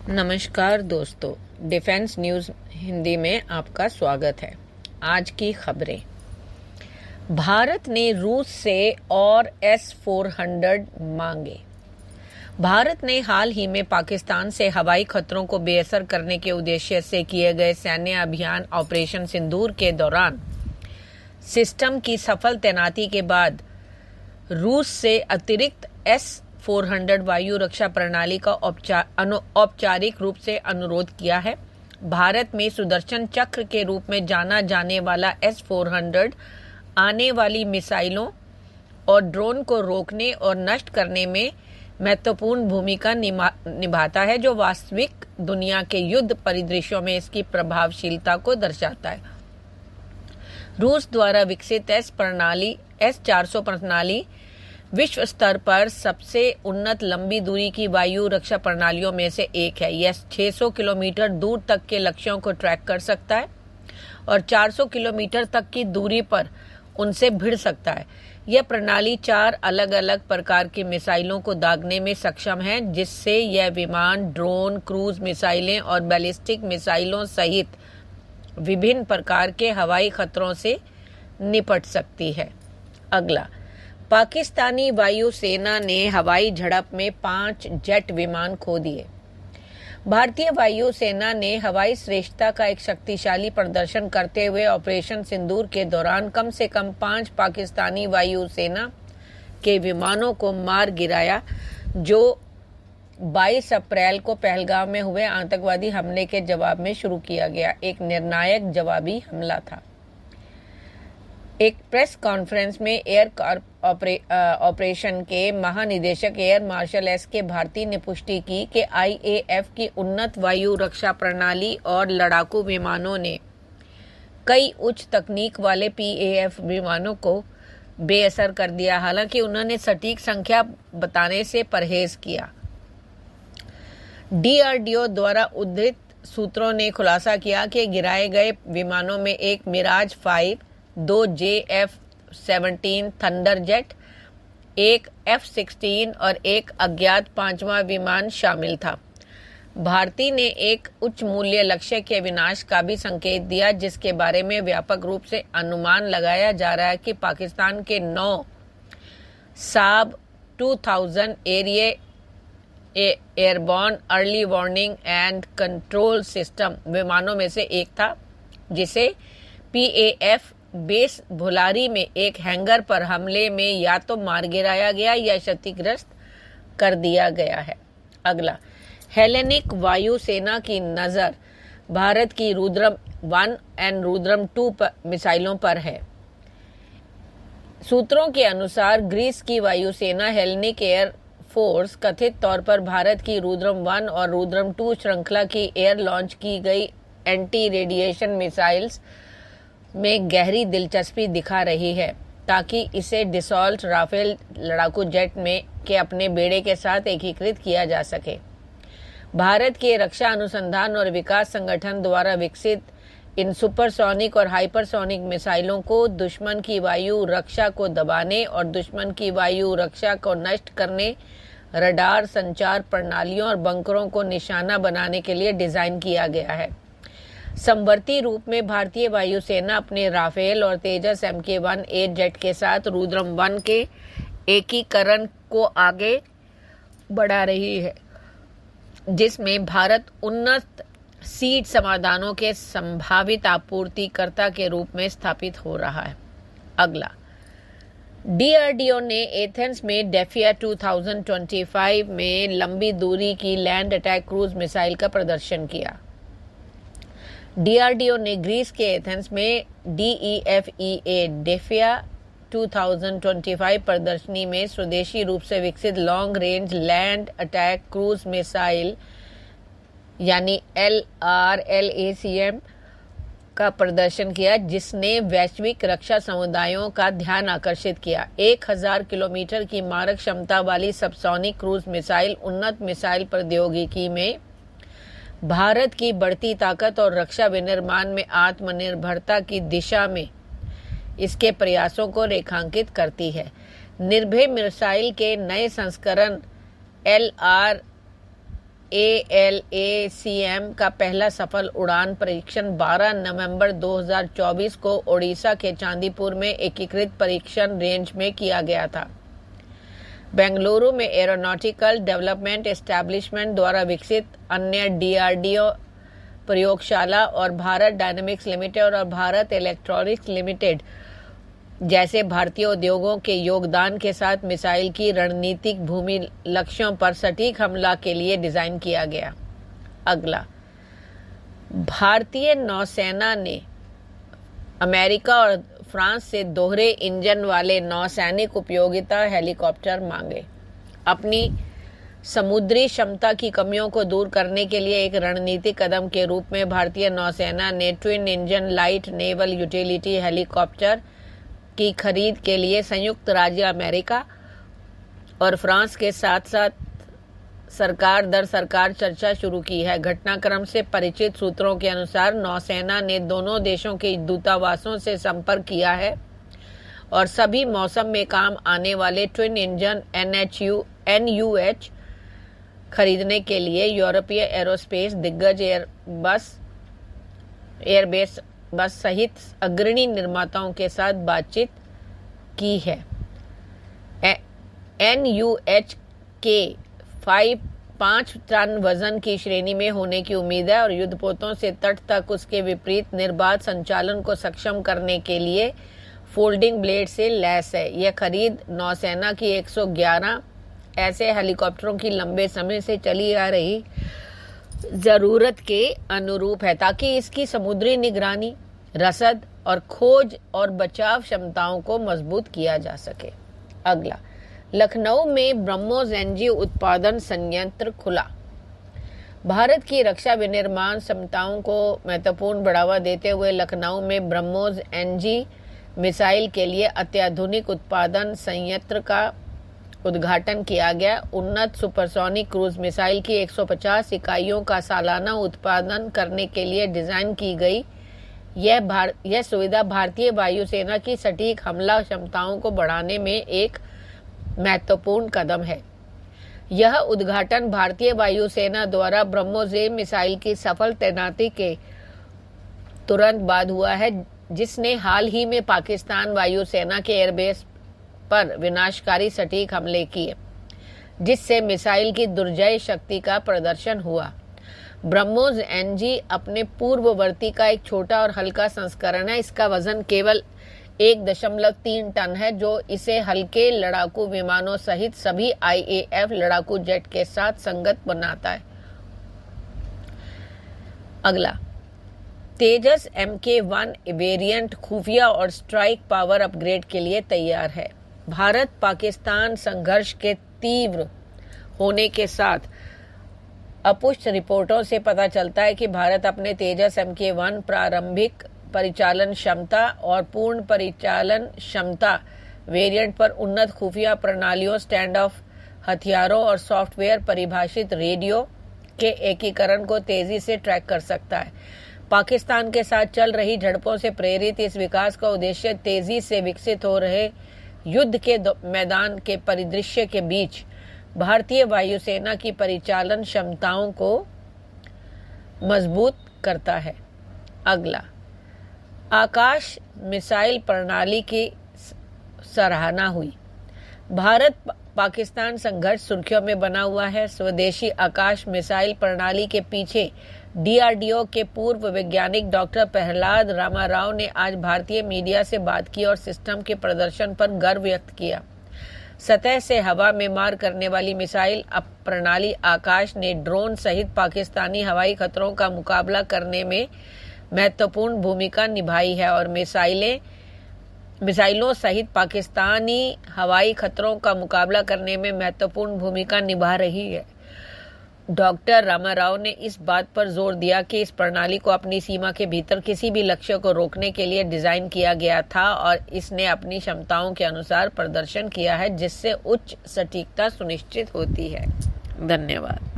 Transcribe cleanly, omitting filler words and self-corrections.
नमस्कार दोस्तों, defence news Hindi में आपका स्वागत है। आज की खबरें। भारत ने रूस से और S-400 मांगे। भारत ने हाल ही में पाकिस्तान से हवाई खतरों को बेअसर करने के उद्देश्य से किए गए सैन्य अभियान ऑपरेशन सिंदूर के दौरान सिस्टम की सफल तैनाती के बाद रूस से अतिरिक्त S-400 वायु रक्षा प्रणाली का औपचारिक रूप से अनुरोध किया है। भारत में सुदर्शन चक्र के रूप में जाना जाने वाला S-400 आने वाली मिसाइलों और ड्रोन को रोकने और नष्ट करने में महत्वपूर्ण भूमिका निभाता है, जो वास्तविक दुनिया के युद्ध परिदृश्यों में इसकी प्रभावशीलता को दर्शाता है। रूस द्वारा विकसित S-400 प्रणाली विश्व स्तर पर सबसे उन्नत लंबी दूरी की वायु रक्षा प्रणालियों में से एक है। यह 600 किलोमीटर दूर तक के लक्ष्यों को ट्रैक कर सकता है और 400 किलोमीटर तक की दूरी पर उनसे भिड़ सकता है। यह प्रणाली 4 अलग अलग प्रकार की मिसाइलों को दागने में सक्षम है, जिससे यह विमान, ड्रोन, क्रूज मिसाइलें और बैलिस्टिक मिसाइलों सहित विभिन्न प्रकार के हवाई खतरों से निपट सकती है। अगला, पाकिस्तानी वायुसेना ने हवाई झड़प में 5 जेट विमान खो दिए। भारतीय वायुसेना ने हवाई श्रेष्ठता का एक शक्तिशाली प्रदर्शन करते हुए ऑपरेशन सिंदूर के दौरान कम से कम 5 पाकिस्तानी वायुसेना के विमानों को मार गिराया, जो 22 अप्रैल को पहलगाम में हुए आतंकवादी हमले के जवाब में शुरू किया गया एक निर्णायक जवाबी हमला था। एक प्रेस कॉन्फ्रेंस में एयर ऑपरेशन के महानिदेशक एयर मार्शल S.K. भारती ने पुष्टि की कि IAF की उन्नत वायु रक्षा प्रणाली और लड़ाकू विमानों ने कई उच्च तकनीक वाले PAF विमानों को बेअसर कर दिया। हालांकि उन्होंने सटीक संख्या बताने से परहेज किया। DRDO द्वारा उद्धृत सूत्रों ने खुलासा किया कि गिराए गए विमानों में एक मिराज 5, 2 JF-17 थंडर जेट, एक F-16 और एक अज्ञात 5वां विमान शामिल था। भारती ने एक उच्च मूल्य लक्ष्य के विनाश का भी संकेत दिया, जिसके बारे में व्यापक रूप से अनुमान लगाया जा रहा है कि पाकिस्तान के 9 साब 2000 airborne early warning and control system विमानों में से एक था, जिसे PAF बेस भुलारी में एक हैंगर पर हमले में या तो मार गिराया गया या क्षतिग्रस्त कर दिया गया है। अगला, हेलेनिक वायुसेना की नज़र भारत की रुद्रम 1 और रुद्रम 2 मिसाइलों पर है। सूत्रों के अनुसार ग्रीस की वायुसेना हेलेनिक एयर फोर्स कथित तौर पर भारत की रुद्रम 1 और रुद्रम 2 श्रृंखला की एयर लॉन्च की गई एंटी रेडिएशन मिसाइल्स में गहरी दिलचस्पी दिखा रही है, ताकि इसे डिसॉल्ट राफेल लड़ाकू जेट में के अपने बेड़े के साथ एकीकृत किया जा सके। भारत के रक्षा अनुसंधान और विकास संगठन द्वारा विकसित इन सुपरसोनिक और हाइपरसोनिक मिसाइलों को दुश्मन की वायु रक्षा को दबाने और दुश्मन की वायु रक्षा को नष्ट करने, रडार, संचार प्रणालियों और बंकरों को निशाना बनाने के लिए डिजाइन किया गया है। समवर्ती रूप में भारतीय वायुसेना अपने राफेल और तेजस MK-1A जेट के साथ रुद्रम 1 के एकीकरण को आगे बढ़ा रही है, जिसमें भारत उन्नत सीड समाधानों के संभावित आपूर्तिकर्ता के रूप में स्थापित हो रहा है। अगला, DRDO ने एथेंस में डेफिया 2025 में लंबी दूरी की लैंड अटैक क्रूज मिसाइल का प्रदर्शन किया। DRDO ने ग्रीस के एथेंस में DEFEA डेफिया 2025 प्रदर्शनी में स्वदेशी रूप से विकसित long range land attack cruise missile यानी LRLACM का प्रदर्शन किया, जिसने वैश्विक रक्षा समुदायों का ध्यान आकर्षित किया। 1000 किलोमीटर की मारक क्षमता वाली सबसोनिक क्रूज मिसाइल उन्नत मिसाइल प्रौद्योगिकी में भारत की बढ़ती ताकत और रक्षा विनिर्माण में आत्मनिर्भरता की दिशा में इसके प्रयासों को रेखांकित करती है। निर्भय मिसाइल के नए संस्करण ALACM का पहला सफल उड़ान परीक्षण 12 नवंबर 2024 को ओडिशा के चांदीपुर में एकीकृत परीक्षण रेंज में किया गया था। बेंगलुरु में एरोनॉटिकल डेवलपमेंट एस्टैब्लिशमेंट द्वारा विकसित अन्य DRDO प्रयोगशाला और भारत डायनेमिक्स लिमिटेड और भारत इलेक्ट्रॉनिक्स लिमिटेड जैसे भारतीय उद्योगों के योगदान के साथ मिसाइल की रणनीतिक भूमि लक्ष्यों पर सटीक हमला के लिए डिजाइन किया गया। अगला, भारतीय नौसेना ने अमेरिका और फ्रांस से दोहरे इंजन वाले नौसैनिक उपयोगिता हेलीकॉप्टर मांगे। अपनी समुद्री क्षमता की कमियों को दूर करने के लिए एक रणनीतिक कदम के रूप में भारतीय नौसेना ने twin engine light naval utility helicopter की खरीद के लिए संयुक्त राज्य अमेरिका और फ्रांस के साथ साथ सरकार दर सरकार चर्चा शुरू की है। घटनाक्रम से परिचित सूत्रों के अनुसार नौसेना ने दोनों देशों के दूतावासों से संपर्क किया है और सभी मौसम में काम आने वाले ट्विन इंजन NUH खरीदने के लिए यूरोपीय एरोस्पेस दिग्गज एयरबेस बस सहित अग्रणी निर्माताओं के साथ बातचीत की है। NUH के 5 टन वजन की श्रेणी में होने की उम्मीद है और युद्धपोतों से तट तक उसके विपरीत निर्बाध संचालन को सक्षम करने के लिए फोल्डिंग ब्लेड से लैस है। यह खरीद नौसेना की 111 ऐसे हेलीकॉप्टरों की लंबे समय से चली आ रही जरूरत के अनुरूप है ताकि इसकी समुद्री निगरानी, रसद और खोज और बचाव क्षमताओं को मजबूत किया जा सके। अगला, लखनऊ में ब्रह्मोस एनजी उत्पादन संयंत्र खुला। भारत की रक्षा विनिर्माण क्षमताओं को महत्वपूर्ण बढ़ावा देते हुए लखनऊ में ब्रह्मोस एनजी मिसाइल के लिए अत्याधुनिक उत्पादन संयंत्र का उद्घाटन किया गया। उन्नत सुपरसोनिक क्रूज मिसाइल की 150 इकाइयों का सालाना उत्पादन करने के लिए डिजाइन की गई यह सुविधा भारतीय वायुसेना की सटीक हमला क्षमताओं को बढ़ाने में एक महत्वपूर्ण कदम है। यह उद्घाटन भारतीय वायुसेना द्वारा ब्रह्मोस मिसाइल की सफल तैनाती के तुरंत बाद हुआ है, जिसने हाल ही में पाकिस्तान वायुसेना के एयरबेस पर विनाशकारी सटीक हमले किए, जिससे मिसाइल की दुर्जय शक्ति का प्रदर्शन हुआ। ब्रह्मोस एनजी अपने पूर्ववर्ती का एक छोटा और हल्का संस्करण है। इसका वजन केवल 1.3 टन है, जो इसे हल्के लड़ाकू विमानों सहित सभी IAF लड़ाकू जेट के साथ संगत बनाता है। अगला, तेजस MK1 वेरिएंट खुफिया और स्ट्राइक पावर अपग्रेड के लिए तैयार है। भारत पाकिस्तान संघर्ष के तीव्र होने के साथ अपुष्ट रिपोर्टों से पता चलता है कि भारत अपने तेजस MK1 प्रारंभिक परिचालन क्षमता और पूर्ण परिचालन क्षमता वेरिएंट पर उन्नत खुफिया प्रणालियों, स्टैंड ऑफ हथियारों और सॉफ्टवेयर परिभाषित रेडियो के एकीकरण को तेजी से ट्रैक कर सकता है। पाकिस्तान के साथ चल रही झड़पों से प्रेरित इस विकास का उद्देश्य तेजी से विकसित हो रहे युद्ध के मैदान के परिदृश्य के बीच भारतीय वायुसेना की परिचालन क्षमताओं को मजबूत करता है। अगला, आकाश मिसाइल प्रणाली की सराहना हुई। भारत पाकिस्तान संघर्ष सुर्खियों में बना हुआ है। स्वदेशी आकाश मिसाइल प्रणाली के पीछे DRDO के पूर्व वैज्ञानिक डॉक्टर प्रहलाद रामाराव ने आज भारतीय मीडिया से बात की और सिस्टम के प्रदर्शन पर गर्व व्यक्त किया। सतह से हवा में मार करने वाली मिसाइल प्रणाली आकाश ने ड्रोन सहित पाकिस्तानी हवाई खतरों का मुकाबला करने में महत्वपूर्ण भूमिका निभाई है और मिसाइलों सहित पाकिस्तानी हवाई खतरों का मुकाबला करने में महत्वपूर्ण भूमिका निभा रही है। डॉक्टर रामाराव ने इस बात पर जोर दिया कि इस प्रणाली को अपनी सीमा के भीतर किसी भी लक्ष्य को रोकने के लिए डिजाइन किया गया था और इसने अपनी क्षमताओं के अनुसार प्रदर्शन किया है, जिससे उच्च सटीकता सुनिश्चित होती है। धन्यवाद।